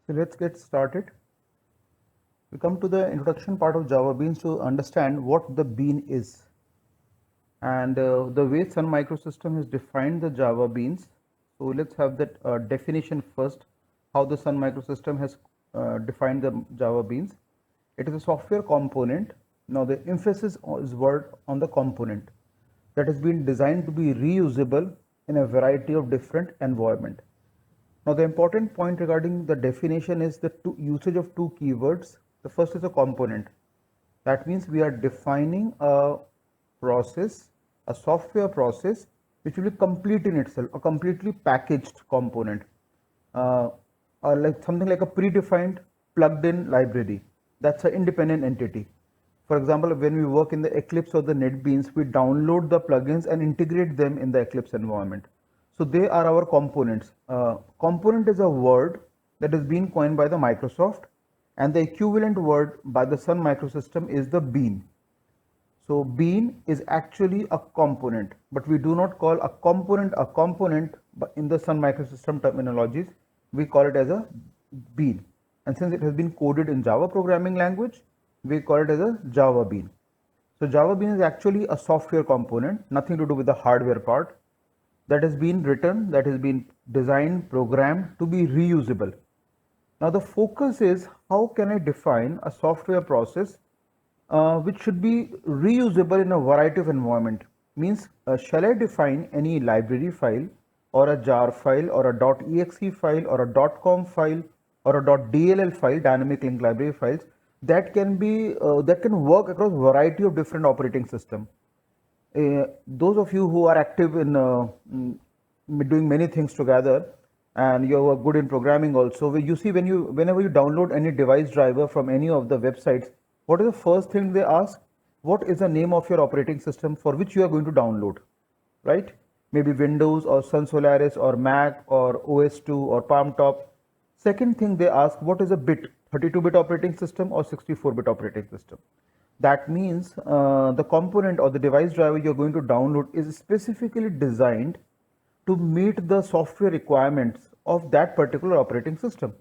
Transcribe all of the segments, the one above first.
So let's get started. We come to the introduction part of Java Beans to understand what the bean is. And the way Sun Microsystem has defined the Java Beans. So let's have that definition first, how the Sun Microsystem has defined the Java Beans. It is a software component. Now the emphasis is word on the component that has been designed to be reusable in a variety of different environment. Now, the important point regarding the definition is the usage of two keywords. The first is a component. That means we are defining a process, a software process, which will be complete in itself, a completely packaged component, uh, or like something like a predefined plugged-in library. That's an independent entity. For example, when we work in the Eclipse or the NetBeans, we download the plugins and integrate them in the Eclipse environment. So they are our components. Component is a word that is being coined by the Microsoft, and the equivalent word by the Sun Microsystem is the bean. So bean is actually a component, but we do not call a component in the Sun Microsystem terminologies. We call it as a bean. And since it has been coded in Java programming language, we call it as a Java bean. So Java bean is actually a software component, nothing to do with the hardware part, that has been written, that has been designed, programmed to be reusable. Now the focus is how can I define a software process which should be reusable in a variety of environment. Means shall I define any library file or a jar file or a .exe file or a .com file or a .dll file, dynamic link library files, that can be that can work across variety of different operating system. Those of you who are active in doing many things together, and you are good in programming also, you see whenever you download any device driver from any of the websites, what is the first thing they ask? What is the name of your operating system for which you are going to download, right? Maybe Windows or Sun Solaris or Mac or OS2 or Palm Top. Second thing they ask, what is a bit, 32-bit operating system or 64-bit operating system? That means the component or the device driver you're going to download is specifically designed to meet the software requirements of that particular operating system.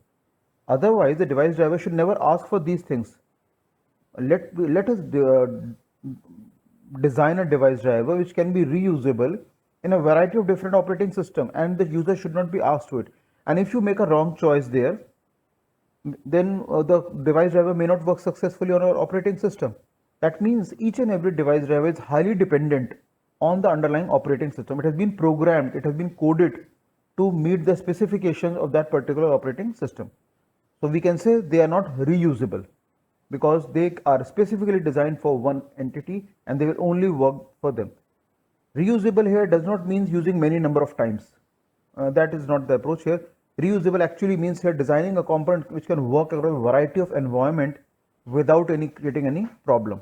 Otherwise, the device driver should never ask for these things. Let us design a device driver which can be reusable in a variety of different operating system, and the user should not be asked to it. And if you make a wrong choice there, then the device driver may not work successfully on our operating system. That means each and every device driver is highly dependent on the underlying operating system. It has been programmed, it has been coded to meet the specifications of that particular operating system. So we can say they are not reusable because they are specifically designed for one entity and they will only work for them. Reusable here does not mean using many number of times. That is not the approach here. Reusable actually means here designing a component which can work across a variety of environment without creating any problem.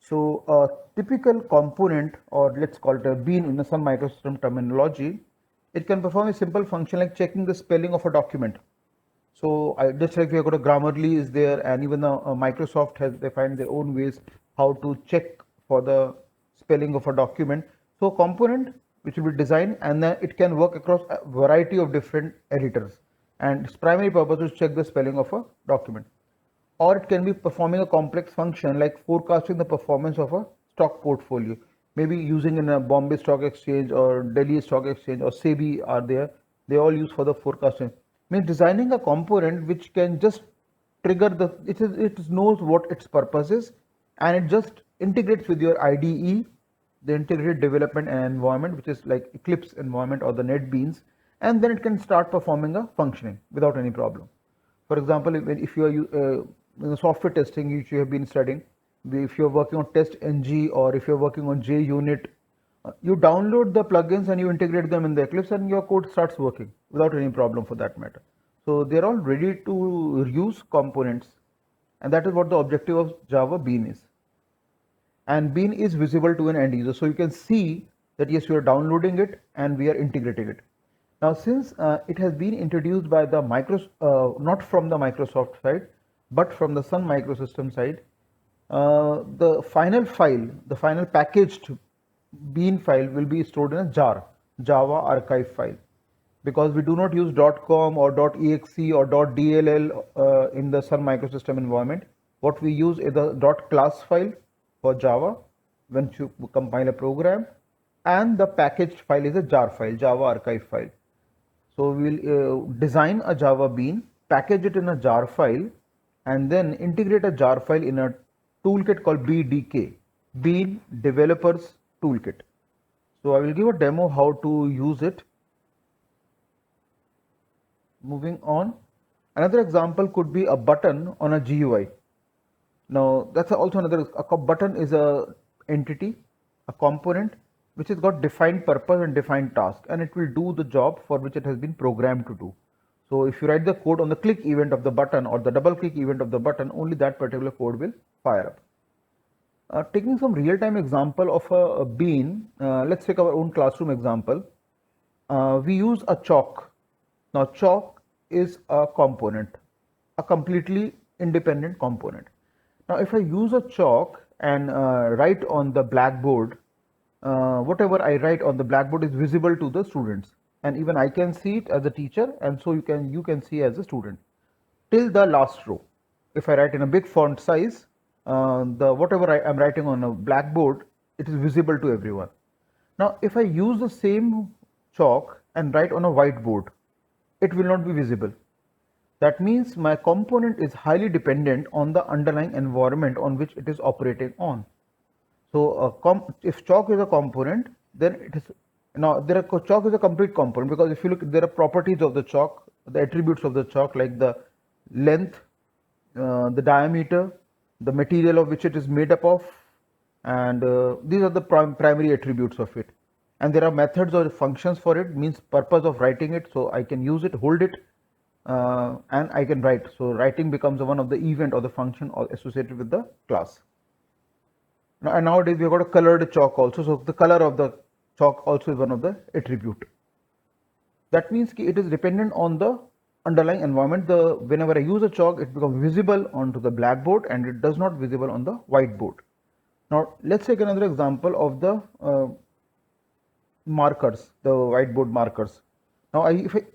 So a typical component, or let's call it a bean in the Sun Microsystem terminology, it can perform a simple function like checking the spelling of a document. So just like we have got a Grammarly is there, and even Microsoft has defined their own ways how to check for the spelling of a document. So component which will be designed, and then it can work across a variety of different editors, and its primary purpose is to check the spelling of a document. Or it can be performing a complex function like forecasting the performance of a stock portfolio, maybe using in a Bombay Stock Exchange or Delhi Stock Exchange or SEBI are there. They all use for the forecasting. Means designing a component which can just trigger it knows what its purpose is, and it just integrates with your IDE, the integrated development environment, which is like Eclipse environment or the NetBeans, and then it can start performing a functioning without any problem. For example, if you are in software testing, which you have been studying, if you're working on TestNG or if you're working on JUnit, you download the plugins and you integrate them in the Eclipse, and your code starts working without any problem for that matter. So they're all ready to use components, and that is what the objective of Java Bean is. And Bean is visible to an end user, so you can see that yes, you are downloading it and we are integrating it. Now, since it has been introduced by the not from the Microsoft side, but from the Sun Microsystem side, the final file, the final packaged Bean file will be stored in a jar, Java archive file. because we do not use .com or .exe or .dll in the Sun Microsystem environment. What we use is the .class file for Java when you compile a program, and the packaged file is a jar file, Java archive file. So we will design a Java bean, package it in a jar file, and then integrate a jar file in a toolkit called BDK, Bean Developers Toolkit. So I will give a demo how to use it. Moving on, another example could be a button on a GUI. Now that's also another, a button is a entity, a component which has got defined purpose and defined task, and it will do the job for which it has been programmed to do. So if you write the code on the click event of the button or the double click event of the button, only that particular code will fire up. Taking some real-time example of a bean, let's take our own classroom example. We use a chalk. Now chalk is a component, a completely independent component. Now if I use a chalk and write on the blackboard, whatever I write on the blackboard is visible to the students, and even I can see it as a teacher, and so you can see as a student till the last row. If I write in a big font size, the whatever I am writing on a blackboard, it is visible to everyone. Now if I use the same chalk and write on a whiteboard, it will not be visible. That means my component is highly dependent on the underlying environment on which it is operating on. So if chalk is a component, then it is, now chalk is a complete component, because if you look, there are properties of the chalk, the attributes of the chalk, like the length, the diameter, the material of which it is made up of, and these are the primary attributes of it. And there are methods or functions for it, means purpose of writing it. So I can use it, hold it, and I can write. So writing becomes one of the event or the function associated with the class. Now, and nowadays we have got a colored chalk also. So the color of the chalk also is one of the attribute. That means it is dependent on the underlying environment. Whenever I use a chalk, it becomes visible onto the blackboard and it does not visible on the whiteboard. Now let's take another example of the markers, the whiteboard markers. Now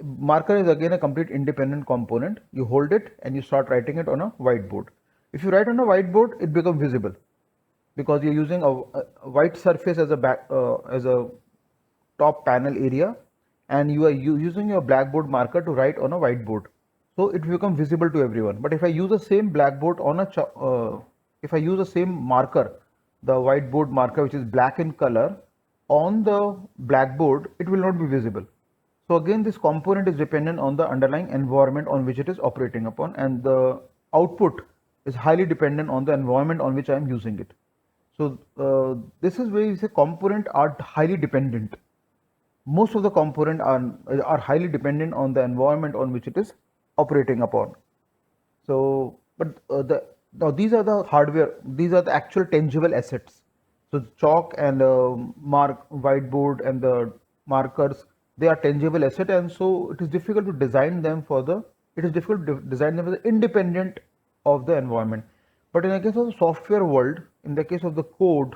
marker is again a complete independent component. You hold it and you start writing it on a whiteboard. If you write on a whiteboard, it becomes visible, because you're using a white surface as a top panel area, and you are using your blackboard marker to write on a whiteboard, so it will become visible to everyone. But if I use the same blackboard on if I use the same marker, the whiteboard marker, which is black in color, on the blackboard, it will not be visible. So again, this component is dependent on the underlying environment on which it is operating upon, and the output is highly dependent on the environment on which I am using it. So this is where you say component are highly dependent. Most of the component are highly dependent on the environment on which it is operating upon. So, but now these are the hardware, these are the actual tangible assets. So chalk and whiteboard and the markers, they are tangible asset, and so it is difficult to design them independent of the environment. But in the case of the software world, in the case of the code,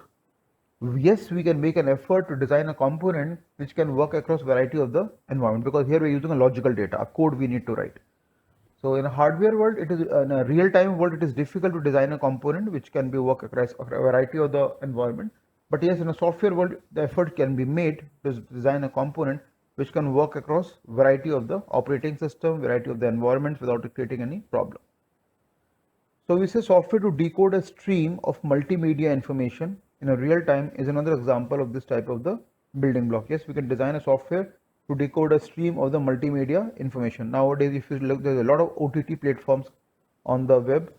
yes, we can make an effort to design a component which can work across variety of the environment, because here we're using a logical data, a code we need to write. So in a hardware world, in a real-time world, it is difficult to design a component which can be work across a variety of the environment. But yes, in a software world, the effort can be made to design a component which can work across variety of the operating system, variety of the environments without creating any problem. So we say software to decode a stream of multimedia information in a real time is another example of this type of the building block. Yes, we can design a software to decode a stream of the multimedia information. Nowadays, if you look, there's a lot of OTT platforms on the web.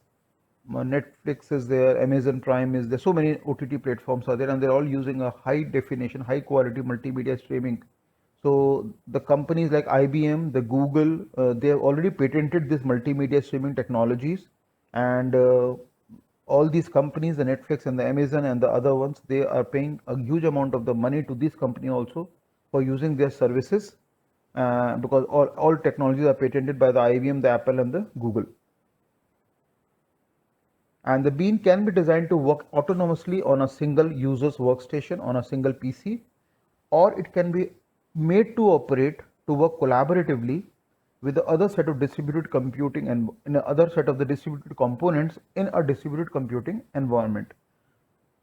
Netflix is there, Amazon Prime is there, so many OTT platforms are there, and they're all using a high definition, high quality multimedia streaming. So the companies like IBM, the Google, they have already patented this multimedia streaming technologies, and all these companies, the Netflix and the Amazon and the other ones, they are paying a huge amount of the money to this company also for using their services, because all technologies are patented by the IBM, the Apple and the Google. And the bean can be designed to work autonomously on a single user's workstation on a single PC, or it can be made to operate to work collaboratively with the other set of distributed computing and in the other set of the distributed components in a distributed computing environment.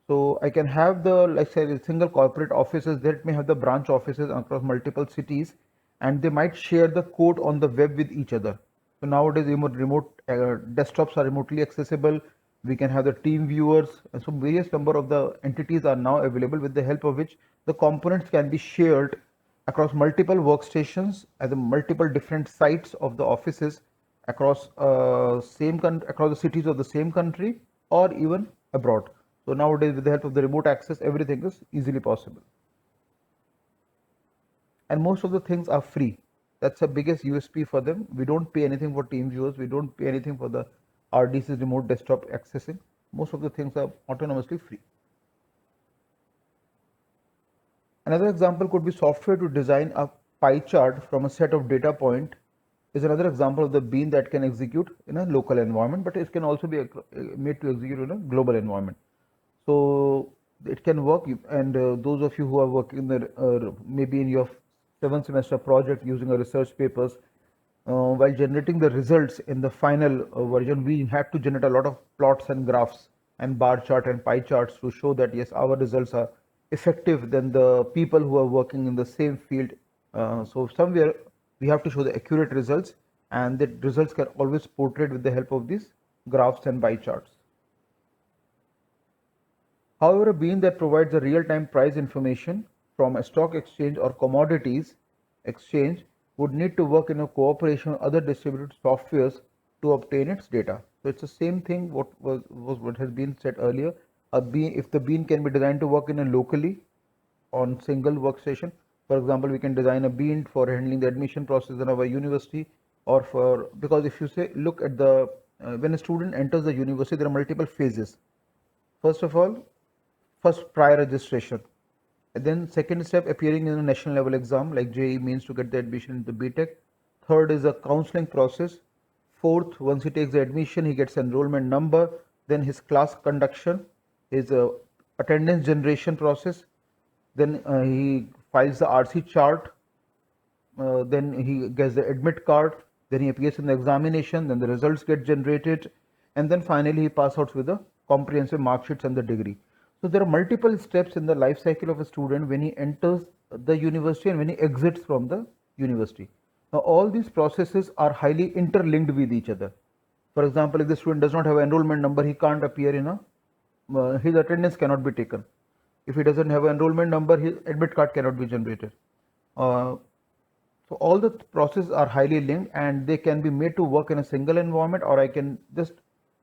So I can have the, like say, single corporate offices that may have the branch offices across multiple cities, and they might share the code on the web with each other. So nowadays, remote desktops are remotely accessible. We can have the team viewers, and so various number of the entities are now available with the help of which the components can be shared across multiple workstations at the multiple different sites of the offices across across the cities of the same country or even abroad. So nowadays, with the help of the remote access, everything is easily possible. And most of the things are free. That's the biggest USP for them. We don't pay anything for team viewers. We don't pay anything for the RDC's remote desktop accessing. Most of the things are autonomously free. Another example could be software to design a pie chart from a set of data point is another example of the bean that can execute in a local environment, but it can also be made to execute in a global environment. So it can work, and those of you who are working in the maybe in your 7th semester project using a research papers, while generating the results in the final version, we had to generate a lot of plots and graphs and bar chart and pie charts to show that yes, our results are effective than the people who are working in the same field. So somewhere we have to show the accurate results, and the results can always portrayed with the help of these graphs and pie charts. However, a bean that provides a real-time price information from a stock exchange or commodities exchange would need to work in a cooperation with other distributed softwares to obtain its data. So it's the same thing what has been said earlier. A bean, if the bean can be designed to work in a locally on single workstation, for example, we can design a bean for handling the admission process in our university, or for, because if you say look at the when a student enters the university, there are multiple phases. First of all, first prior registration, and then second step appearing in a national level exam like JEE means to get the admission into BTech. Third is a counseling process. Fourth, once he takes the admission, he gets enrollment number, then his class conduction, his attendance generation process, then he files the RC chart, then he gets the admit card, then he appears in the examination, then the results get generated, and then finally he passes out with the comprehensive mark sheets and the degree. So there are multiple steps in the life cycle of a student when he enters the university and when he exits from the university. Now all these processes are highly interlinked with each other. For example, if the student does not have an enrollment number, he can't appear in a his attendance cannot be taken. If he doesn't have an enrollment number, his admit card cannot be generated. So all the processes are highly linked, and they can be made to work in a single environment, or I can just,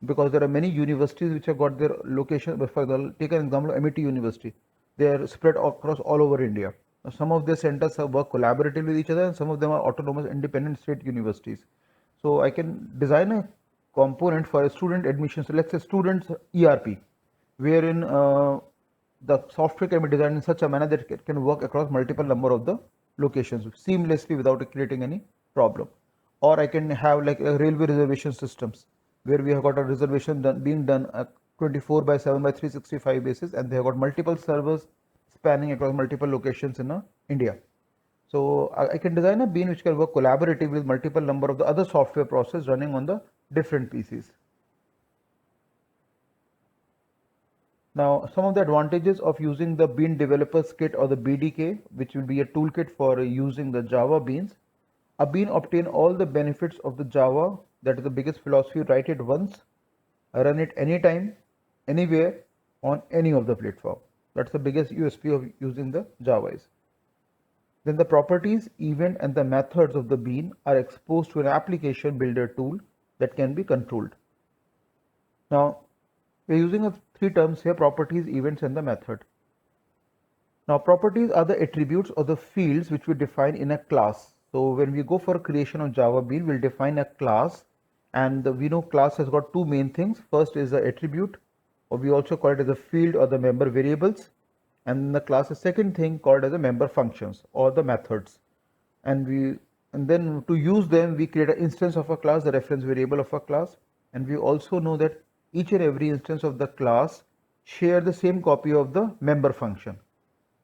because there are many universities which have got their location. For example, take an example of MIT University. They are spread across all over India. Now, some of their centers have work collaboratively with each other, and some of them are autonomous independent state universities. So I can design a component for a student admission. So let's say students ERP, wherein the software can be designed in such a manner that it can work across multiple number of the locations seamlessly without creating any problem. Or I can have like a railway reservation systems where we have got a reservation being done 24/7 by 365 basis, and they have got multiple servers spanning across multiple locations in India. So I can design a bean which can work collaboratively with multiple number of the other software process running on the different PCs. Now, some of the advantages of using the Bean Developers Kit or the BDK, which will be a toolkit for using the Java beans. A bean obtain all the benefits of the Java. That is the biggest philosophy. Write it once, run it anytime, anywhere, on any of the platform. That's the biggest USP of using the Java is. Then the properties, event, and the methods of the bean are exposed to an application builder tool that can be controlled. Now, we're using three terms here: properties, events, and the method. Now, properties are the attributes or the fields which we define in a class. So when we go for creation of Java bean, we'll define a class, and we know class has got two main things. First is the attribute, or we also call it as a field or the member variables, and the class is second thing called as the member functions or the methods. And then to use them, we create an instance of a class, the reference variable of a class, and we also know that each and every instance of the class share the same copy of the member function.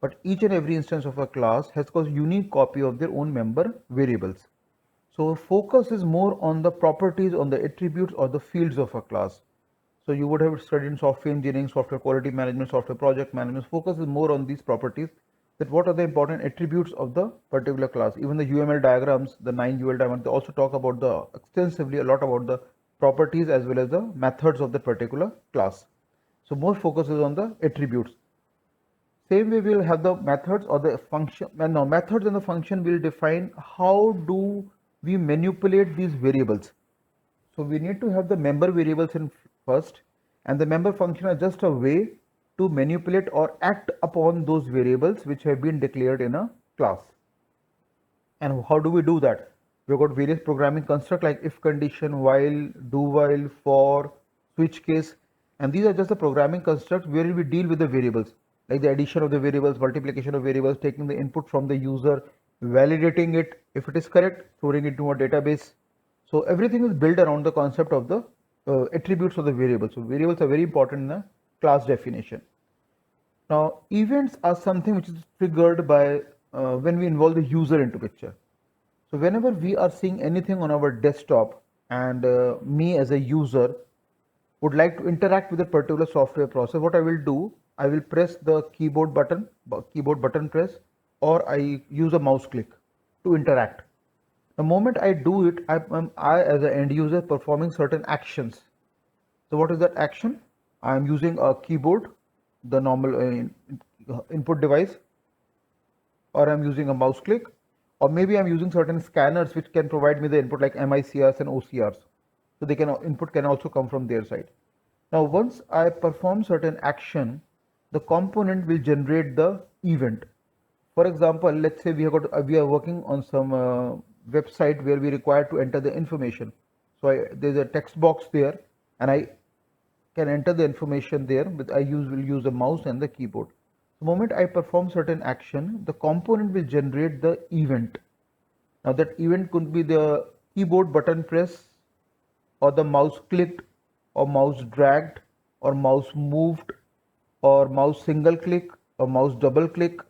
but each and every instance of a class has got a unique copy of their own member variables. So focus is more on the properties, on the attributes or the fields of a class. So you would have studied in software engineering, software quality management, software project management. Focus is more on these properties, that what are the important attributes of the particular class. Even the UML diagrams, the 9 UL diagrams, they also talk about the extensively a lot about the properties as well as the methods of the particular class. So more focus is on the attributes. Same way we will have the methods or the function, and now methods and the function will define how do we manipulate these variables. So we need to have the member variables in first, and the member function is just a way to manipulate or act upon those variables which have been declared in a class. And how do we do that? We've got various programming constructs like if condition, while, do while, for, switch case, and these are just the programming constructs where we deal with the variables, like the addition of the variables, multiplication of variables, taking the input from the user, validating it. If it is correct, storing it to a database. So everything is built around the concept of the attributes of the variables. So variables are very important in the class definition. Now events are something which is triggered by when we involve the user into picture. So whenever we are seeing anything on our desktop and me as a user would like to interact with a particular software process, what I will do, I will press the keyboard button press, or I use a mouse click to interact. The moment I do it, I as an end user performing certain actions. So what is that action? I am using a keyboard, the normal input device, or I'm using a mouse click, or maybe I'm using certain scanners which can provide me the input like MICRs and OCRs. So they can input can also come from their side. Now once I perform certain action, the component will generate the event. For example, let's say we are working on some website where we require to enter the information. So there's a text box there, and I can enter the information there, but will use the mouse and the keyboard. The moment I perform certain action, the component will generate the event. Now that event could be the keyboard button press, or the mouse clicked, or mouse dragged, or mouse moved, or mouse single click, or mouse double click.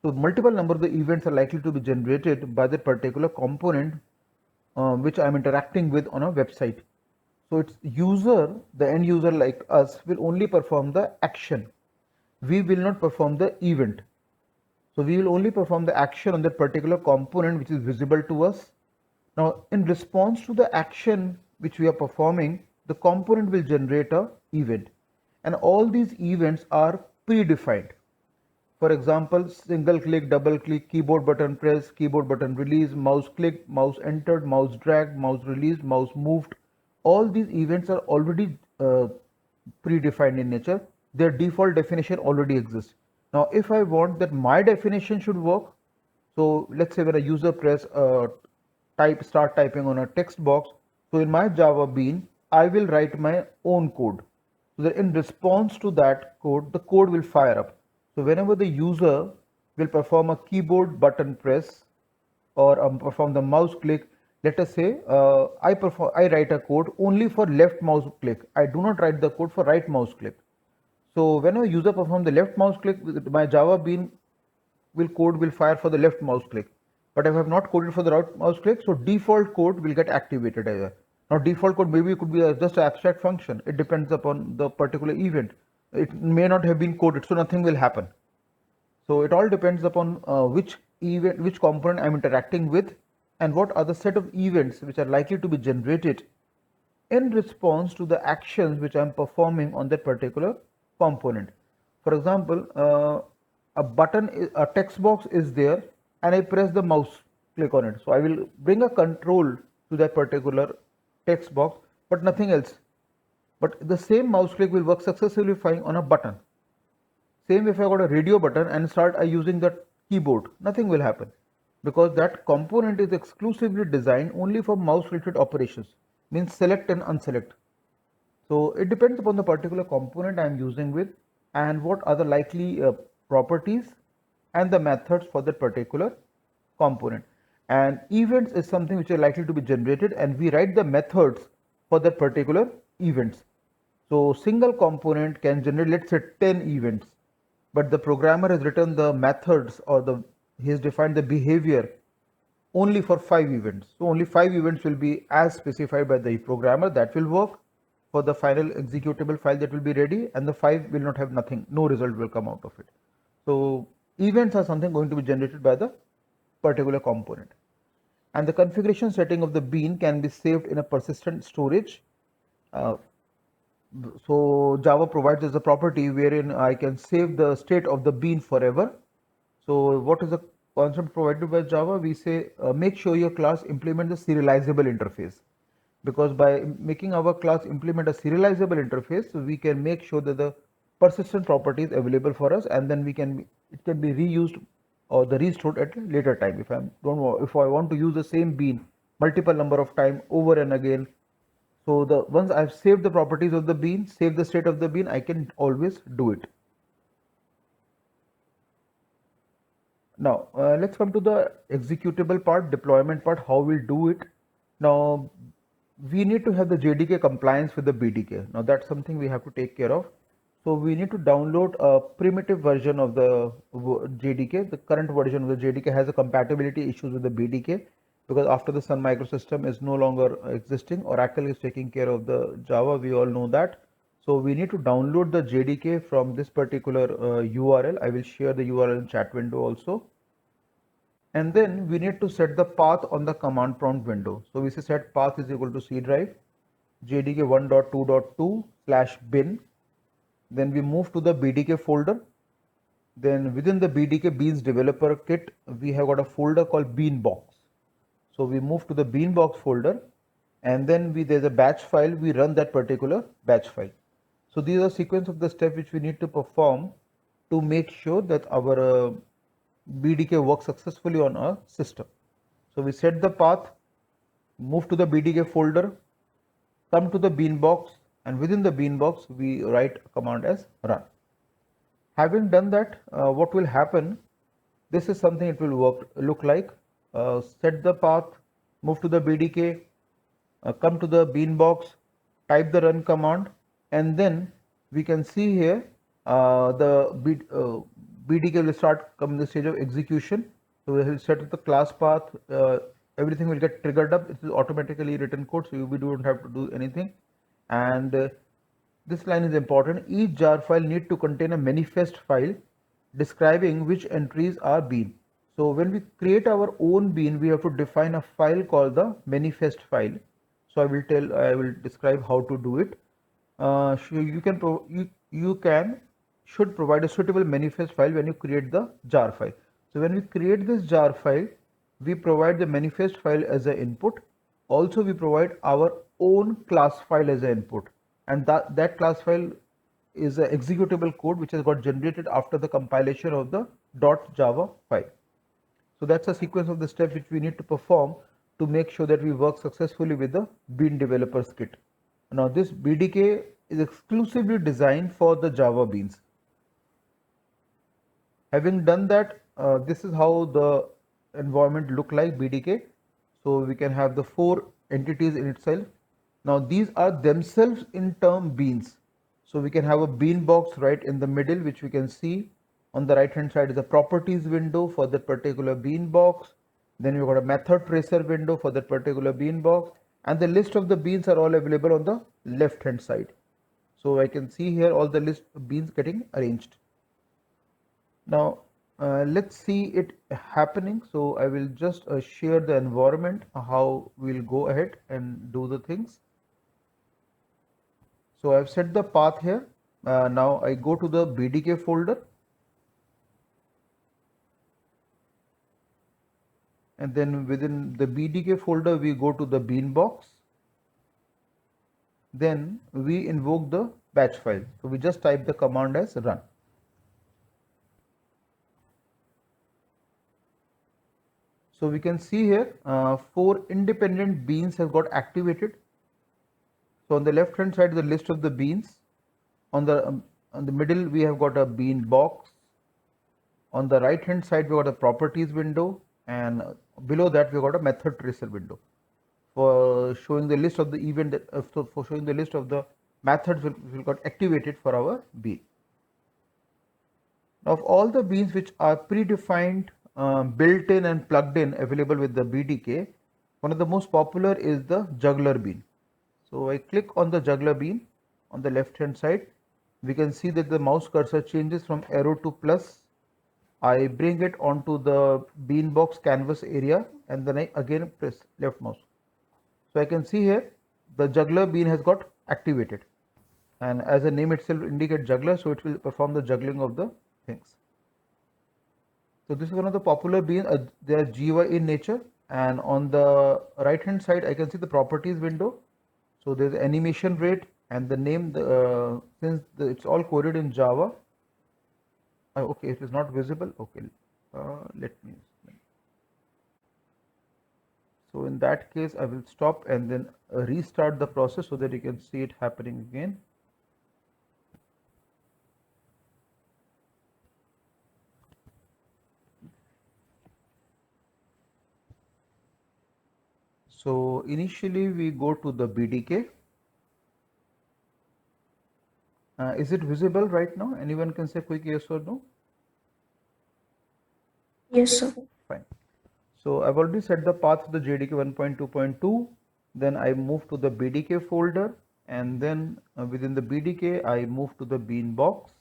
So multiple number of the events are likely to be generated by the particular component which I am interacting with on a website. So it's user, the end user like us, will only perform the action. We will not perform the event. So we will only perform the action on that particular component which is visible to us. Now in response to the action which we are performing, the component will generate a event, and all these events are predefined. For example, single click, double click, keyboard button press, keyboard button release, mouse click, mouse entered, mouse dragged, mouse released, mouse moved. All these events are already predefined in nature. Their default definition already exists. Now, if I want that my definition should work, so let's say when a user press start typing on a text box, so in my Java bean, I will write my own code. So that in response to that code, the code will fire up. So whenever the user will perform a keyboard button press or perform the mouse click, let us say I write a code only for left mouse click. I do not write the code for right mouse click. So whenever user perform the left mouse click, my Java bean code will fire for the left mouse click. But if I have not coded for the right mouse click, so default code will get activated either. Now default code maybe could be just an abstract function. It depends upon the particular event. It may not have been coded, so nothing will happen. So it all depends upon which component I'm interacting with, and what are the set of events which are likely to be generated in response to the actions which I'm performing on that particular component. For example, a text box is there, and I press the mouse click on it. So I will bring a control to that particular text box, but nothing else. But the same mouse click will work successfully fine on a button. Same if I got a radio button and start using the keyboard, nothing will happen, because that component is exclusively designed only for mouse related operations, means select and unselect. So it depends upon the particular component I am using with, and what are the likely properties and the methods for that particular component. And events is something which are likely to be generated, and we write the methods for that particular events. So single component can generate, let's say, 10 events. but the programmer has written the methods, or he has defined the behavior only for 5 events. So only 5 events will be as specified by the programmer. That will work for the final executable file that will be ready, and the 5 will not have nothing, no result will come out of it. So events are something going to be generated by the particular component. And the configuration setting of the bean can be saved in a persistent storage. So Java provides us a property wherein I can save the state of the bean forever. So what is the concept provided by Java? We say make sure your class implement the serializable interface, because by making our class implement a serializable interface, we can make sure that the persistent property is available for us, and then it can be reused or the restored at a later time. If I want to use the same bean multiple number of time over and again, so once I've saved the properties of the bean, saved the state of the bean, I can always do it. Now let's come to the executable part, deployment part, how we'll do it. Now we need to have the JDK compliance with the BDK. Now that's something we have to take care of. So we need to download a primitive version of the JDK. The current version of the JDK has a compatibility issues with the BDK, because after the Sun Microsystem is no longer existing, Oracle is taking care of the Java. We all know that. So we need to download the JDK from this particular URL. I will share the URL in chat window also. And then we need to set the path on the command prompt window. So we say set path is equal to C drive JDK 1.2.2/bin. Then we move to the BDK folder. Then within the BDK Beans developer kit, we have got a folder called Beanbox. So we move to the Beanbox folder, and then there's a batch file. We run that particular batch file. So these are sequence of the steps which we need to perform to make sure that our BDK works successfully on our system. So we set the path, move to the BDK folder, come to the Beanbox, and within the Beanbox we write a command as run. Having done that, what will happen? This is something it will look like. Set the path, move to the BDK, come to the Beanbox, type the run command, and then we can see here the BDK will start coming the stage of execution. So we will set the class path. Everything will get triggered up. It is automatically written code, so we don't have to do anything. And this line is important. Each jar file need to contain a manifest file describing which entries are bean. So when we create our own bean, we have to define a file called the manifest file. So I will describe how to do it. So should provide a suitable manifest file when you create the jar file. So when we create this jar file, we provide the manifest file as an input. Also, we provide our own class file as an input, and that class file is an executable code which has got generated after the compilation of the .java file. So that's a sequence of the steps which we need to perform to make sure that we work successfully with the Bean Developers Kit. Now this BDK is exclusively designed for the Java beans. Having done that, this is how the environment look like BDK. So we can have the 4 entities in itself. Now these are themselves in term beans. So we can have a bean box right in the middle, which we can see. On the right hand side is a properties window for that particular bean box. Then we've got a method tracer window for that particular bean box, and the list of the beans are all available on the left hand side. So I can see here all the list of beans getting arranged. Now let's see it happening. So I will just share the environment, how we'll go ahead and do the things. So I've set the path here. Now I go to the BDK folder, and then within the BDK folder we go to the Beanbox. Then we invoke the batch file. So we just type the command as run. So we can see here 4 independent beans have got activated. So on the left hand side is the list of the beans. On the middle we have got a bean box. On the right hand side we got a properties window, and below that we got a method tracer window for showing the list of the event for showing the list of the methods will got activated for our bean. Now, of all the beans which are predefined, built-in and plugged in available with the BDK, one of the most popular is the juggler bean. So I click on the juggler bean on the left hand side. We can see that the mouse cursor changes from arrow to plus. I bring it onto the bean box canvas area and then I again press left mouse. So I can see here the juggler bean has got activated, and as the name itself indicates juggler, so it will perform the juggling of the things. So this is one of the popular beans. They are GUI in nature, and on the right hand side I can see the properties window. So there's animation rate and the name. Since it's all coded in Java. Okay, it is not visible. Okay, let me. So in that case, I will stop and then restart the process so that you can see it happening again. So initially we go to the BDK. Is it visible right now? Anyone can say quick yes or no? Yes, sir. Fine. So I've already set the path to the JDK 1.2.2. Then I move to the BDK folder, and then within the BDK I move to the bean box.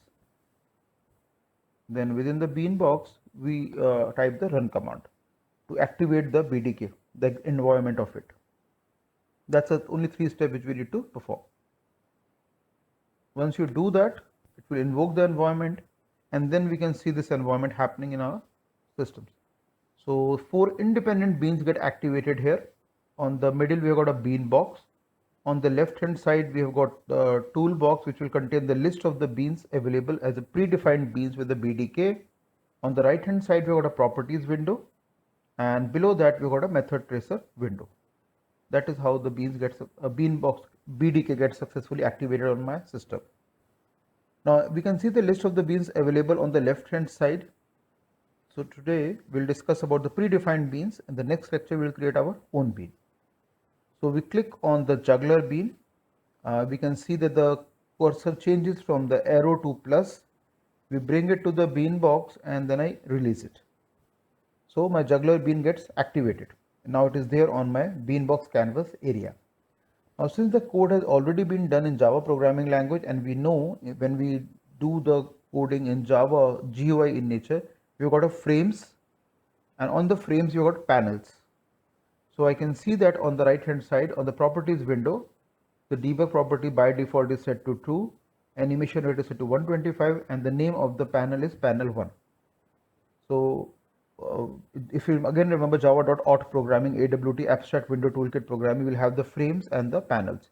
Then within the bean box we type the run command to activate the BDK, the environment of it. That's the only 3 steps which we need to perform. Once you do that, it will invoke the environment, and then we can see this environment happening in our systems. So 4 independent beans get activated here. On the middle we have got a bean box. On the left hand side we have got the toolbox which will contain the list of the beans available as a predefined beans with the BDK. On the right hand side we have got a properties window, and below that we have got a method tracer window. That is how the beans gets a bean box BDK gets successfully activated on my system. Now we can see the list of the beans available on the left hand side. So today we'll discuss about the predefined beans, and the next lecture we'll create our own bean. So we click on the juggler bean. We can see that the cursor changes from the arrow to plus. We bring it to the bean box and then I release it. So my juggler bean gets activated. Now it is there on my bean box canvas area. Now since the code has already been done in Java programming language, and we know when we do the coding in Java GUI in nature, we've got a frames, and on the frames you've got panels. So I can see that on the right hand side on the properties window, the debug property by default is set to true, animation rate is set to 125, and the name of the panel is panel 1. So if you again remember Java.auth programming, AWT abstract window toolkit programming will have the frames and the panels.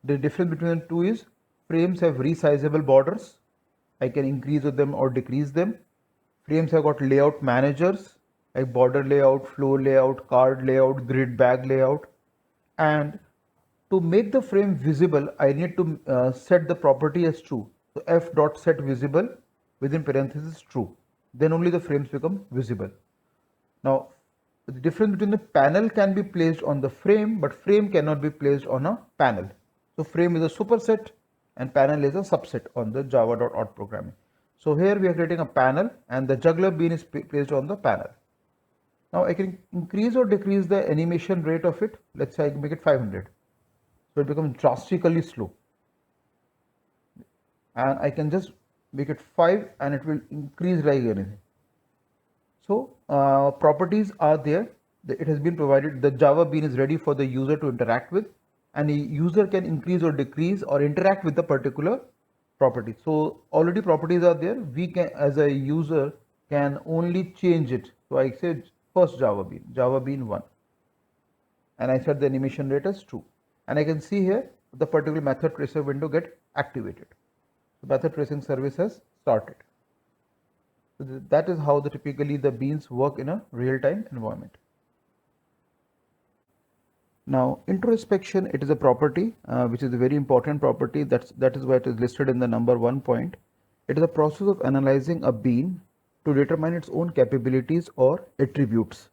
The difference between the two is frames have resizable borders. I can increase them or decrease them. Frames have got layout managers like border layout, flow layout, card layout, grid bag layout. And to make the frame visible, I need to set the property as true. So f.set visible within parentheses true. Then only the frames become visible. Now, the difference between the panel can be placed on the frame, but frame cannot be placed on a panel. So frame is a superset and panel is a subset on the Java.auth programming. So here we are creating a panel, and the juggler bean is placed on the panel. Now I can increase or decrease the animation rate of it. Let's say I make it 500. So it becomes drastically slow. And I can just make it 5 and it will increase like anything. So properties are there. It has been provided. The Java bean is ready for the user to interact with, and a user can increase or decrease or interact with the particular property. So already properties are there. We can, as a user, can only change it. So I said first Java bean 1, and I set the animation rate as true. And I can see here the particular method tracer window get activated. The method tracing service has started. So that is how typically the beans work in a real-time environment. Now, introspection, it is a property which is a very important property. That is why it is listed in the number 1 point. It is a process of analyzing a bean to determine its own capabilities or attributes.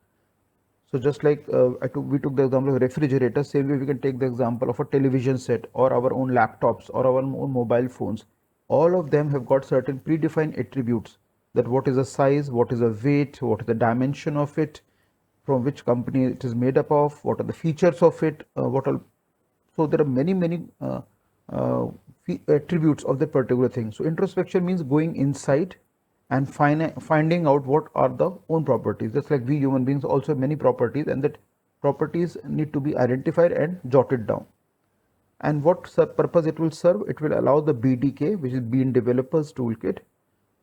So just like we took the example of a refrigerator, same way we can take the example of a television set or our own laptops or our own mobile phones. All of them have got certain predefined attributes that what is the size, what is the weight, what is the dimension of it, from which company it is made up of, what are the features of it, what are, so there are many uh, attributes of the particular thing. So introspection means going inside and finding out what are the own properties. Just like we human beings also have many properties, and that properties need to be identified and jotted down. And what purpose it will serve? It will allow the BDK, which is Bean Developers Toolkit,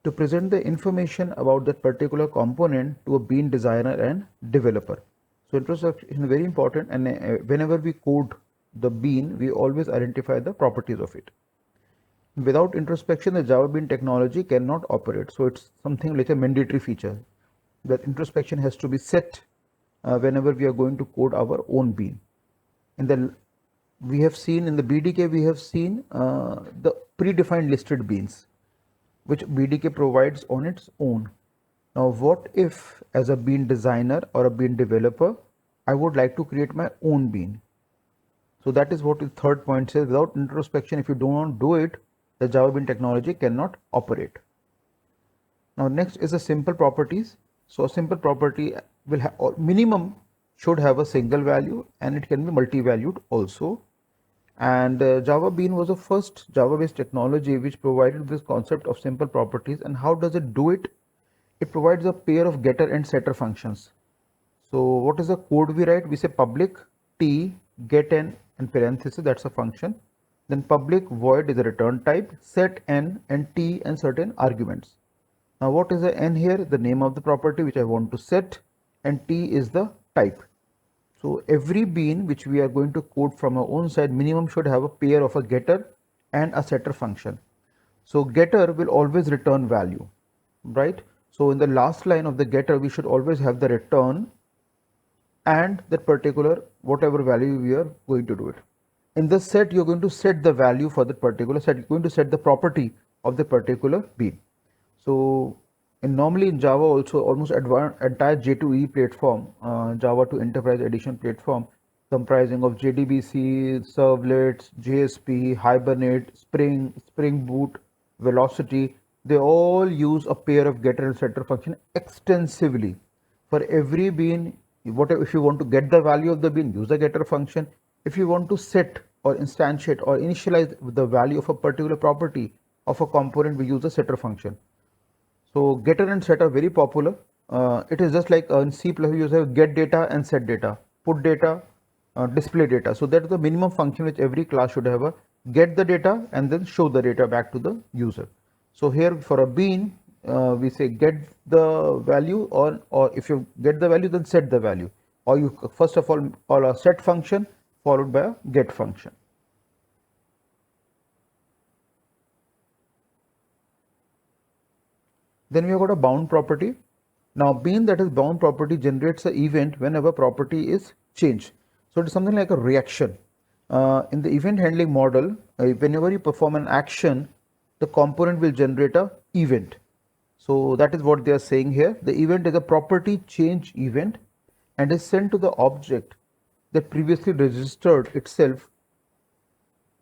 to present the information about that particular component to a Bean designer and developer. So introspection is very important, and whenever we code the Bean, we always identify the properties of it. Without introspection, the Java Bean technology cannot operate. So it's something like a mandatory feature that introspection has to be set whenever we are going to code our own Bean. In the we have seen in the BDK, we have seen the predefined listed beans, which BDK provides on its own. Now, what if, as a bean designer or a bean developer, I would like to create my own bean? So that is what the third point says. Without introspection, if you do not do it, the Java Bean technology cannot operate. Now, next is the simple properties. So a simple property will have, or minimum should have a single value, and it can be multi-valued also. And Java Bean was the first Java-based technology which provided this concept of simple properties. And how does it do it? It provides a pair of getter and setter functions. So what is the code we write? We say public t get n and parenthesis, that's a function. Then public void is a return type, set n and t and certain arguments. Now what is the n here? The name of the property which I want to set, and t is the type. So every bean which we are going to code from our own side, minimum should have a pair of a getter and a setter function. So getter will always return value, right? So in the last line of the getter, we should always have the return and that particular whatever value we are going to do it. In the set, you're going to set the value for that particular set. You're going to set the property of the particular bean. So normally in Java also, almost entire J2E platform, Java to Enterprise Edition platform, comprising of JDBC, servlets, JSP, Hibernate, Spring Boot, Velocity, they all use a pair of getter and setter function extensively. For every bean, whatever, if you want to get the value of the bean, use the getter function. If you want to set or instantiate or initialize the value of a particular property of a component, we use the setter function. So getter and set are very popular. It is just like in C++ you have get data and set data, put data, display data. So that is the minimum function which every class should have: a get the data and then show the data back to the user. So here for a bean, we say get the value, or if you get the value, then set the value, or you first of all call a set function followed by a get function. Then we have got a bound property. Now bean that is bound property generates an event whenever property is changed. So it is something like a reaction. In the event handling model, whenever you perform an action, the component will generate a event. So that is what they are saying here. The event is a property change event and is sent to the object that previously registered itself,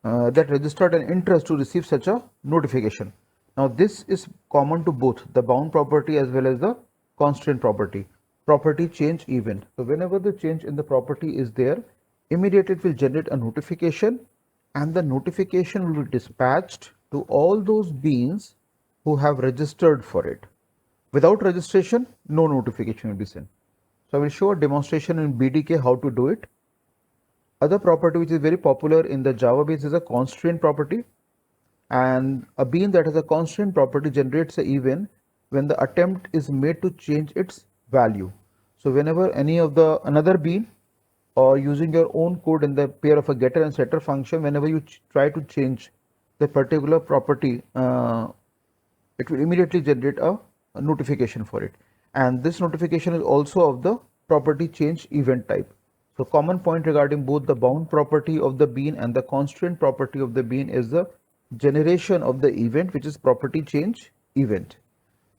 that registered an interest to receive such a notification. Now this is common to both the bound property as well as the constraint property change event. So whenever the change in the property is there, immediately it will generate a notification, and the notification will be dispatched to all those beans who have registered for it. Without registration, no notification will be sent. So I will show a demonstration in BDK how to do it. Other property which is very popular in the Java base is a constraint property. And a bean that has a constraint property generates an event when the attempt is made to change its value. So whenever any of the another bean, or using your own code in the pair of a getter and setter function, whenever you try to change the particular property, it will immediately generate a notification for it. And this notification is also of the property change event type. So common point regarding both the bound property of the bean and the constraint property of the bean is the generation of the event, which is property change event.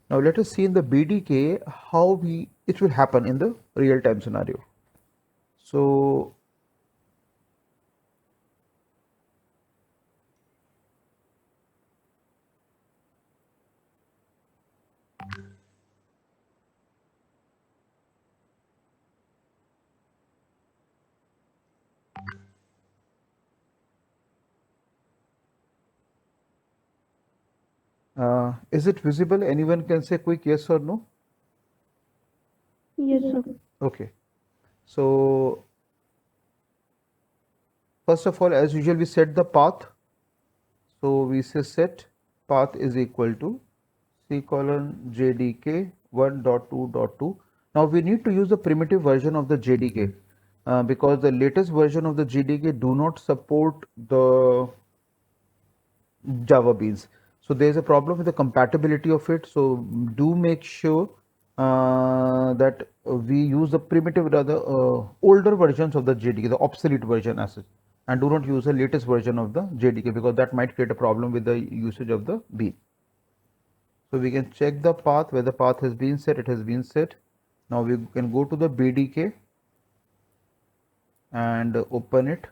Now let us see in the BDK how it will happen in the real time scenario. So Is it visible? Anyone can say quick yes or no? Yes, sir. Okay. So first of all, as usual, we set the path. So we say set path is equal to C colon JDK 1.2.2. Now we need to use the primitive version of the JDK because the latest version of the JDK do not support the Java beans. So there's a problem with the compatibility of it. So do make sure that we use the primitive, rather older versions of the JDK, the obsolete version as such, and do not use the latest version of the JDK because that might create a problem with the usage of the bean. So we can check the path where the path has been set. It has been set. Now we can go to the BDK and open it.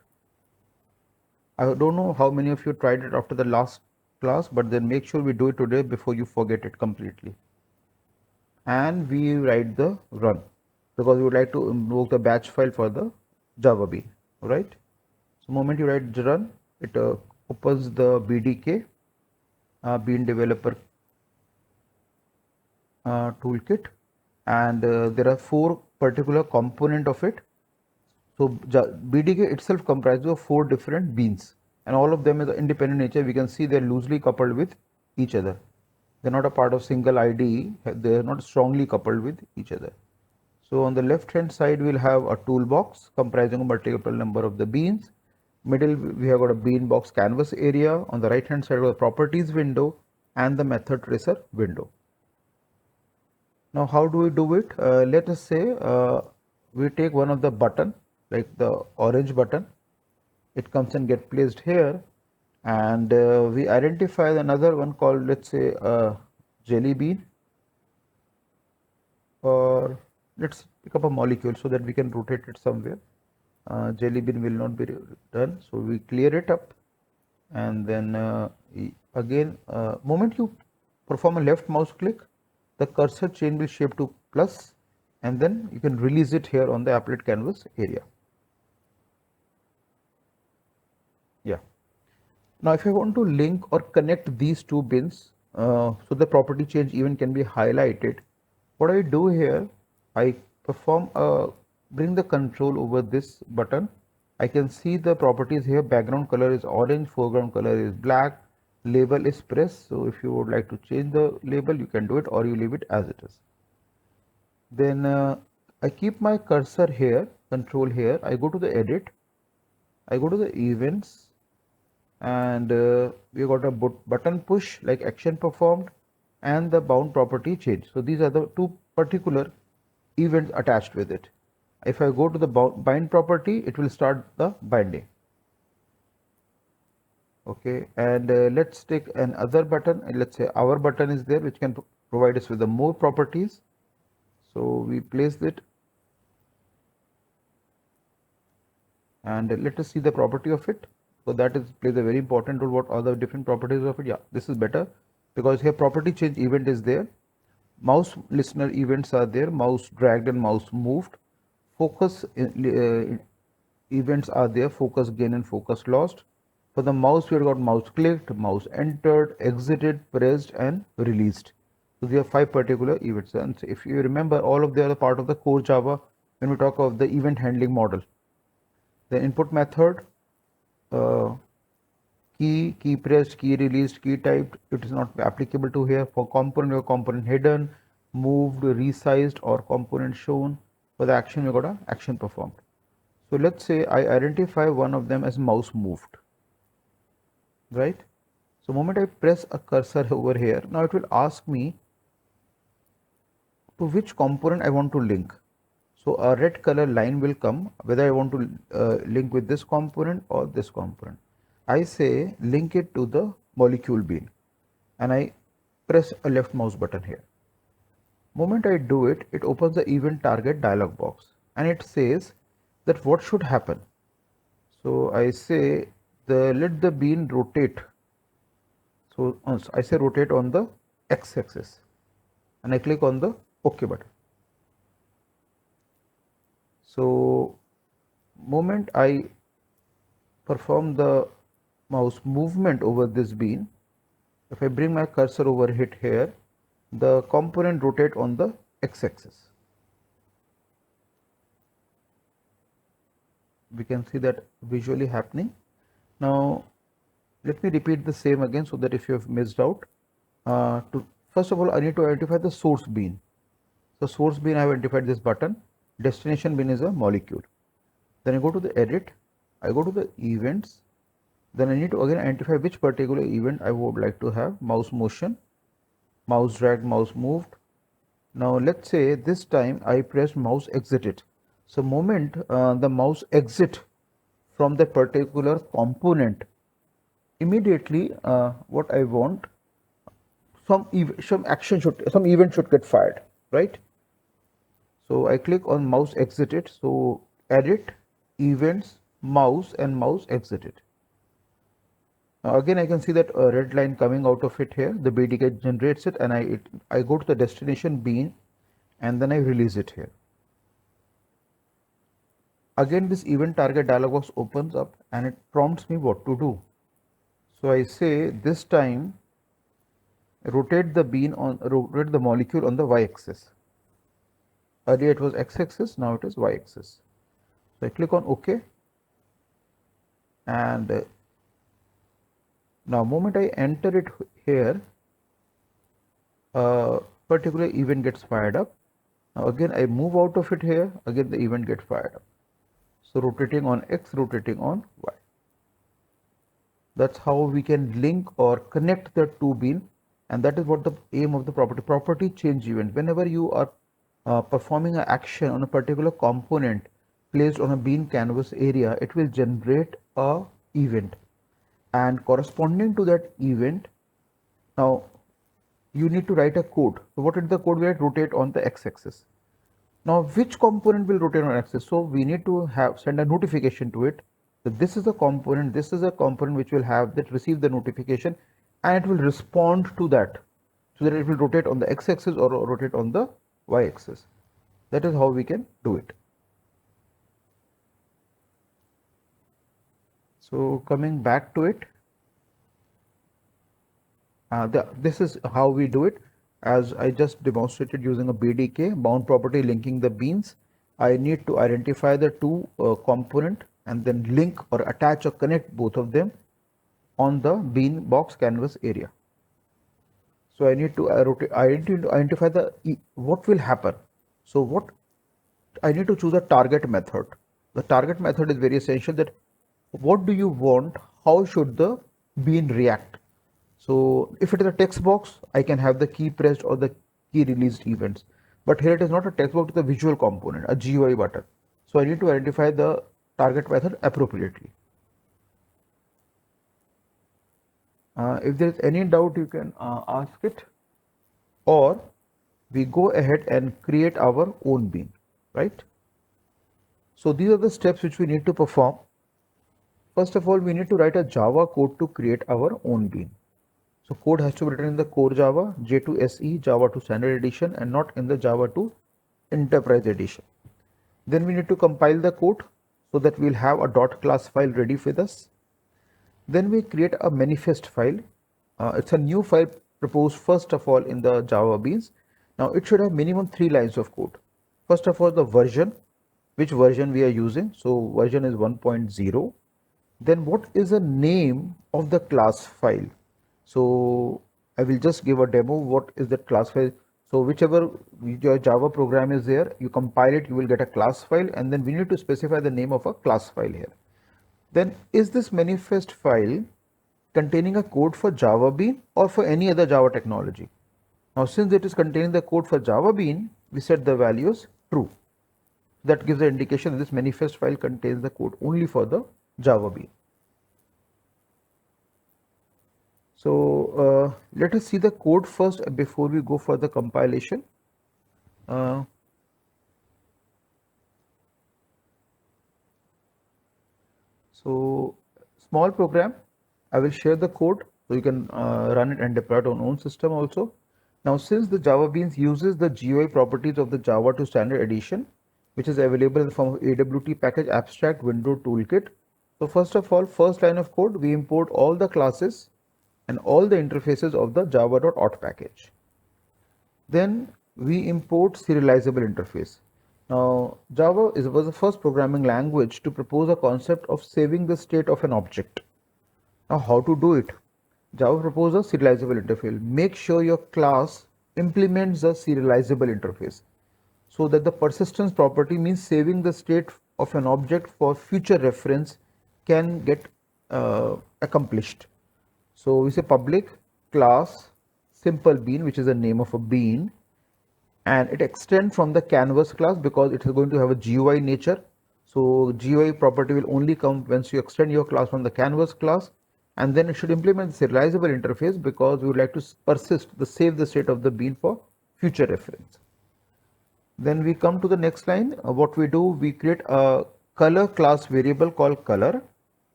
I don't know how many of you tried it after the last class, but then make sure we do it today before you forget it completely. And we write the run because we would like to invoke the batch file for the Java bean, right? So moment you write run, it opens the BDK, bean developer toolkit, and there are 4 particular component of it. So BDK itself comprises of 4 different beans, and all of them is independent nature. We can see they're loosely coupled with each other. They're not a part of single IDE. They're not strongly coupled with each other. So on the left hand side, we'll have a toolbox comprising a multiple number of the beans. Middle, we have got a bean box canvas area. On the right hand side, we have the properties window and the method tracer window. Now, how do we do it? Let us say we take one of the button, like the orange button. It comes and get placed here, and we identify another one called, let's say, jelly bean, or let's pick up a molecule so that we can rotate it somewhere. Jelly bean will not be done, so we clear it up, and then again, moment you perform a left mouse click, the cursor chain will shape to plus, and then you can release it here on the applet canvas area. Yeah. Now, if I want to link or connect these two bins, so the property change event can be highlighted, what I do here, I perform bring the control over this button. I can see the properties here. Background color is orange, foreground color is black, label is press. So if you would like to change the label, you can do it, or you leave it as it is. Then I keep my cursor here, control here. I go to the edit, I go to the events, and we got a button push like action performed and the bound property change. So these are the 2 particular events attached with it. If I go to the bind property, it will start the binding. Okay, and let's take another button, and let's say our button is there, which can provide us with the more properties. So we place it, and let us see the property of it. So that is plays a very important role. What are the different properties of it? Yeah, this is better because here property change event is there, mouse listener events are there, mouse dragged and mouse moved, focus events are there, focus gain and focus lost. For the mouse, we have got mouse clicked, mouse entered, exited, pressed, and released. So there are 5 particular events, and if you remember, all of them are part of the core Java when we talk of the event handling model. The input method, uh, key pressed, key released, key typed, it is not applicable to here. For component, your component hidden, moved, resized, or component shown. For the action, we got an action performed. So let's say I identify one of them as mouse moved, right? So moment I press a cursor over here, now it will ask me to which component I want to link. So a red color line will come whether I want to link with this component or this component. I say link it to the molecule bean, and I press a left mouse button here. Moment I do it, it opens the event target dialog box, and it says that what should happen. So I say let the bean rotate. So I say rotate on the X axis, and I click on the OK button. So moment I perform the mouse movement over this bean, If I bring my cursor over hit here, the component rotate on the x-axis. We can see that visually happening. Now let me repeat the same again so that if you have missed out, first of all I need to identify the source bean. So source bean, I have identified this button. Destination bean is a molecule. Then I go to the edit, I go to the events, then I need to again identify which particular event I would like to have. Mouse motion, mouse drag, mouse moved. Now let's say this time I press mouse exited. So moment the mouse exit from the particular component, immediately what I want, some event should get fired, right? So I click on mouse exited. So edit, events, mouse, and mouse exited. Now again I can see that a red line coming out of it here. The BDK generates it, and I go to the destination bean, and then I release it here. Again this event target dialog box opens up and it prompts me what to do. So I say this time rotate the molecule on the y-axis. Earlier it was x-axis, now it is y-axis. So I click on OK, and now moment I enter it here, a particular event gets fired up. Now again I move out of it here, again the event gets fired up. So rotating on x, rotating on y. That's how we can link or connect the two bean, and that is what the aim of the property change event. Whenever you are performing an action on a particular component placed on a bean canvas area, it will generate a event, and corresponding to that event, now you need to write a code. So what is the code? We write rotate on the x-axis. Now which component will rotate on x-axis? So we need to send a notification to it. So this is a component which will have that receive the notification, and it will respond to that, so that it will rotate on the x-axis or rotate on the y-axis. That is how we can do it. So coming back to it, this is how we do it, as I just demonstrated using a BDK, bound property linking the beans. I need to identify the two component and then link or attach or connect both of them on the bean box canvas area. So I need to identify what will happen. So what I need to choose a target method. The target method is very essential, that what do you want, how should the bean react. So if it is a text box, I can have the key pressed or the key released events, but here it is not a text box, it's a visual component, a GUI button. So I need to identify the target method appropriately. If there is any doubt, you can ask it, or we go ahead and create our own bean, right? So these are the steps which we need to perform. First of all, we need to write a Java code to create our own bean. So code has to be written in the core Java, J2 SE, Java 2 Standard Edition, and not in the Java 2 Enterprise Edition. Then we need to compile the code so that we'll have a .class file ready with us. Then we create a manifest file. It's a new file proposed first of all in the Java beans. Now it should have minimum 3 lines of code. First of all, the version, which version we are using. So version is 1.0. Then what is the name of the class file? So I will just give a demo. What is that class file? So whichever your Java program is there, you compile it, you will get a class file, and then we need to specify the name of a class file here. Then is this manifest file containing a code for Java Bean or for any other Java technology? Now since it is containing the code for Java Bean, we set the values true. That gives the indication that this manifest file contains the code only for the Java Bean. So let us see the code first before we go for the compilation. So small program, I will share the code so you can run it and deploy it on own system also. Now since the Java Beans uses the GUI properties of the Java 2 Standard Edition, which is available in the form of AWT package abstract window toolkit. So first of all, first line of code, we import all the classes and all the interfaces of the java.auth package. Then we import serializable interface. Now, Java was the first programming language to propose a concept of saving the state of an object. Now, how to do it? Java proposes a serializable interface. Make sure your class implements the serializable interface so that the persistence property means saving the state of an object for future reference can get accomplished. So we say public class simple bean, which is the name of a bean, and it extends from the canvas class because it is going to have a GUI nature. So GUI property will only come once you extend your class from the canvas class, and then it should implement the serializable interface because we would like to save the state of the bean for future reference. Then we come to the next line. What we do, we create a color class variable called color,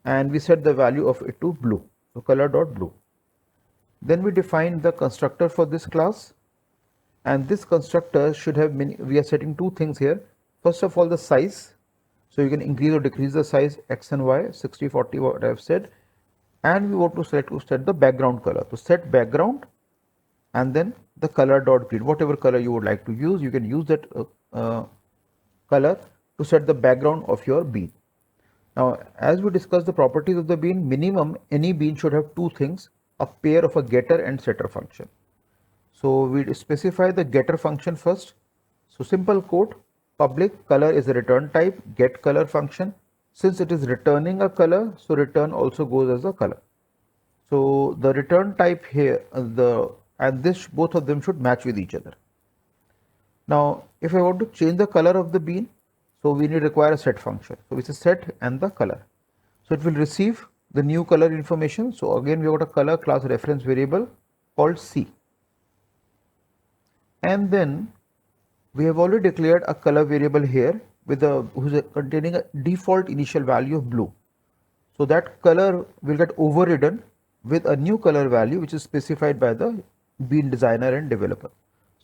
and we set the value of it to blue. So color.blue. Then we define the constructor for this class, and this constructor should have we are setting two things here. First of all, the size. So you can increase or decrease the size x and y, 60, 40, what I have said. And we want to set the background color. So set background and then the color.green, whatever color you would like to use, you can use that color to set the background of your bean. Now, as we discussed the properties of the bean, minimum any bean should have two things, a pair of a getter and setter function. So we specify the getter function first. So simple code, public color is a return type, get color function. Since it is returning a color, so return also goes as a color. So the return type here, both of them should match with each other. Now, if I want to change the color of the bean, so we need require a set function. So we say set and the color. So it will receive the new color information. So again, we got a color class reference variable called C. And then we have already declared a color variable here with containing a default initial value of blue. So that color will get overridden with a new color value which is specified by the bean designer and developer.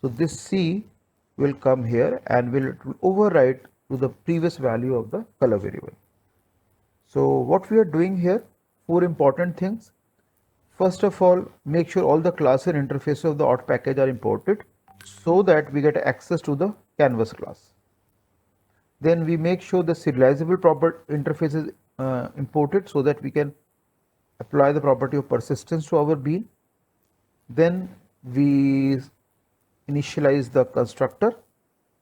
So this C will come here and will override to the previous value of the color variable. So what we are doing here, four important things. First of all, make sure all the class and interfaces of the auth package are imported so that we get access to the canvas class. Then we make sure the serializable proper interface is imported so that we can apply the property of persistence to our bean. Then we initialize the constructor.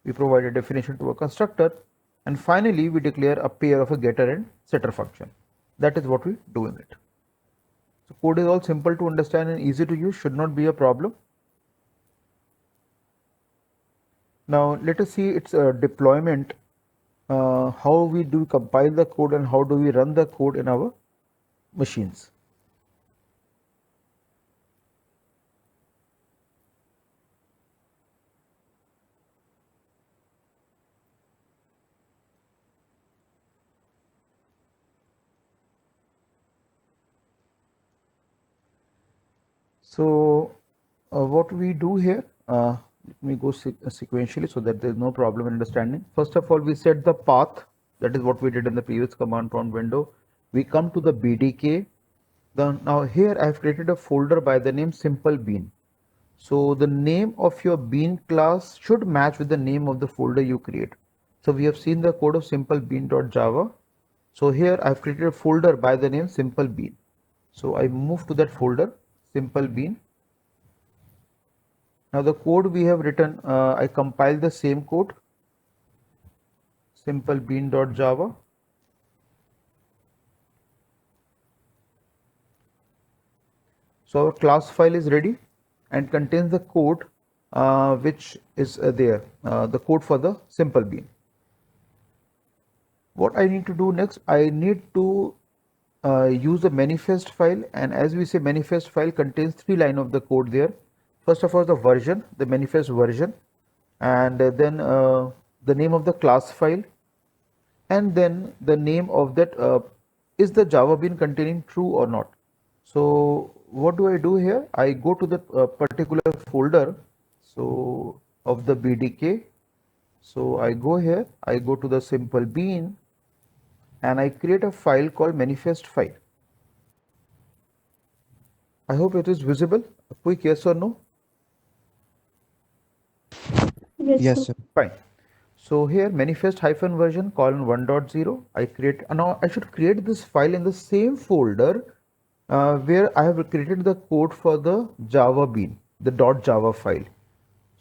We provide a definition to a constructor, and finally we declare a pair of a getter and setter function. That is what we do in it. So code is all simple to understand and easy to use, should not be a problem. Now let us see its deployment, how we do compile the code and how do we run the code in our machines. So what we do here, let me go sequentially so that there is no problem in understanding. First of all, we set the path. That is what we did in the previous command prompt window. We come to the BDK. Now here I have created a folder by the name simple bean. So the name of your bean class should match with the name of the folder you create. So we have seen the code of simplebean.java. So here I have created a folder by the name simple bean. So I move to that folder, simple bean. Now the code we have written, I compile the same code, simplebean.java. So our class file is ready and contains the code which is there, the code for the simple bean. What I need to do next, I need to use the manifest file, and as we say, manifest file contains 3 lines of the code there. First of all, the version, the manifest version, and then the name of the class file, and then the name of that, is the Java bean containing true or not. So what do I do here? I go to the particular folder, so of the BDK. So I go here, I go to the simple bean, and I create a file called manifest file. I hope it is visible. A quick yes or no? Yes, Yes, sir. sir. Fine. So here manifest hyphen version colon 1.0. I create, now I should create this file in the same folder where I have created the code for the Java bean, the .java file.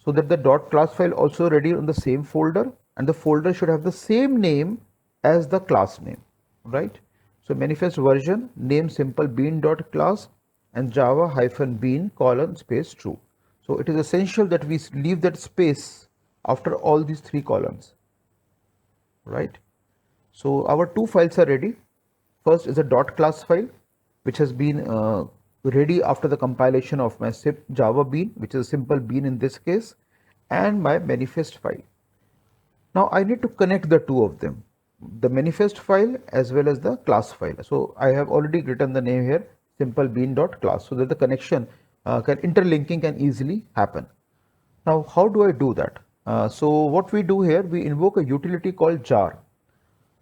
So that the .class file also ready on the same folder, and the folder should have the same name as the class name, right? So manifest version name simple bean.class and java hyphen bean colon space true. So it is essential that we leave that space after all these three columns, right? So our two files are ready. First is a .class file, which has been ready after the compilation of my zip Java bean, which is a simple bean in this case, and my manifest file. Now I need to connect the two of them, the manifest file as well as the class file. So I have already written the name here, simple bean.class, so that the connection interlinking can easily happen. Now, how do I do that? So what we do here, we invoke a utility called jar.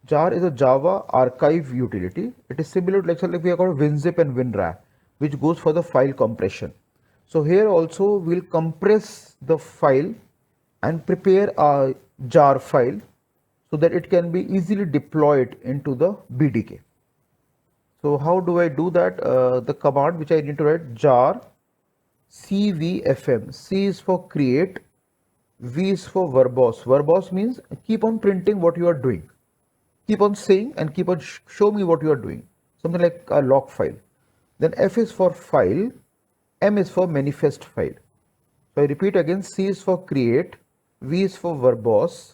Jar is a Java archive utility. It is similar to like we have got WinZip and WinRAR, which goes for the file compression. So here also we'll compress the file and prepare a jar file so that it can be easily deployed into the BDK. So how do I do that? The command which I need to write jar cvfm. C is for create, V is for verbose. Verbose means keep on printing what you are doing. Keep on saying and keep on show me what you are doing. Something like a log file. Then F is for file, M is for manifest file. So I repeat again, C is for create, V is for verbose,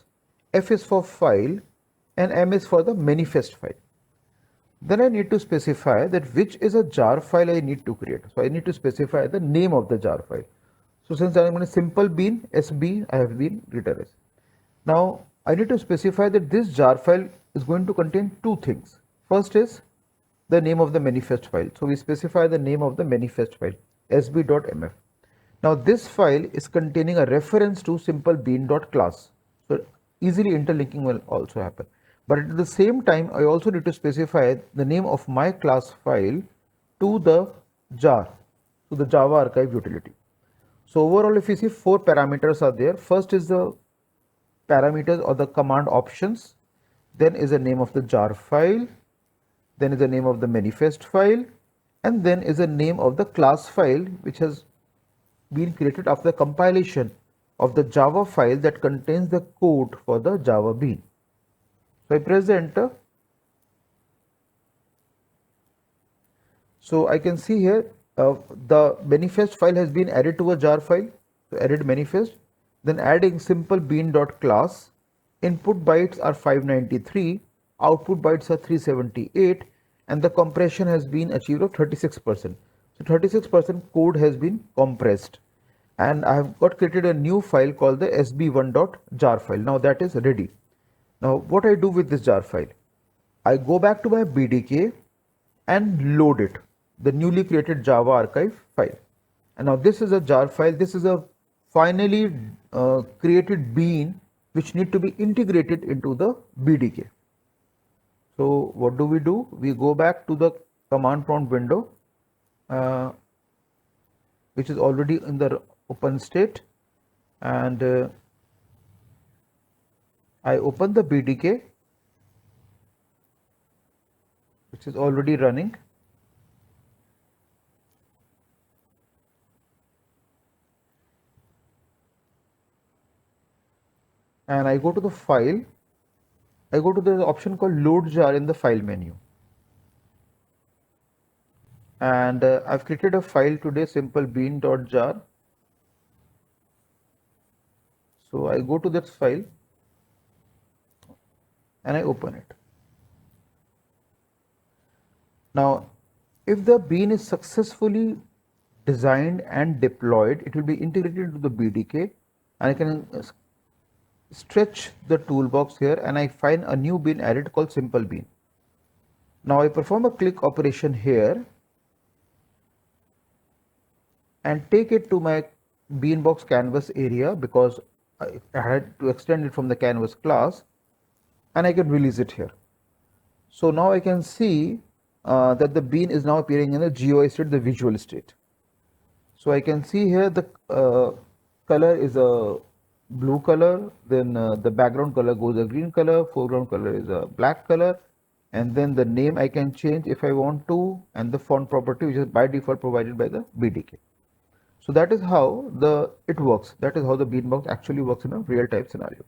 F is for file, and M is for the manifest file. Then I need to specify that which is a jar file I need to create. So I need to specify the name of the jar file. So since I am in a simple bean, SB, I have been written as. Now I need to specify that this jar file is going to contain two things. First is the name of the manifest file. So we specify the name of the manifest file, sb.mf. Now this file is containing a reference to simple bean.class. So easily interlinking will also happen. But at the same time, I also need to specify the name of my class file to the jar, to the Java archive utility. So overall, if you see, four parameters are there. First is the parameters or the command options, then is the name of the jar file, then is the name of the manifest file, and then is the name of the class file which has been created after the compilation of the Java file that contains the code for the Java bean. So I press the enter. So I can see here the manifest file has been added to a jar file. So added manifest, then adding simple bean.class. Input bytes are 593, output bytes are 378, and the compression has been achieved of 36%. So 36% code has been compressed. And I have got created a new file called the sb1.jar file. Now that is ready. Now what I do with this jar file? I go back to my BDK and load it, the newly created Java archive file. And now this is a jar file. This is a finally created bean which need to be integrated into the BDK. So what do? We go back to the command prompt window, uh, which is already in the open state, and I open the BDK, which is already running. And I go to the file. I go to the option called load jar in the file menu. And I've created a file today, simple bean.jar. So I go to that file and I open it. Now, if the bean is successfully designed and deployed, it will be integrated into the BDK, and I can stretch the toolbox here and I find a new bean added called simple bean. Now I perform a click operation here and take it to my beanbox canvas area because I had to extend it from the canvas class, and I can release it here. So now I can see that the bean is now appearing in the GUI state, the visual state. So I can see here the color is a blue color, then the background color goes a green color, foreground color is a black color, and then the name I can change if I want to, and the font property which is by default provided by the BDK. So that is how it works. That is how the Beanbox actually works in a real-time scenario.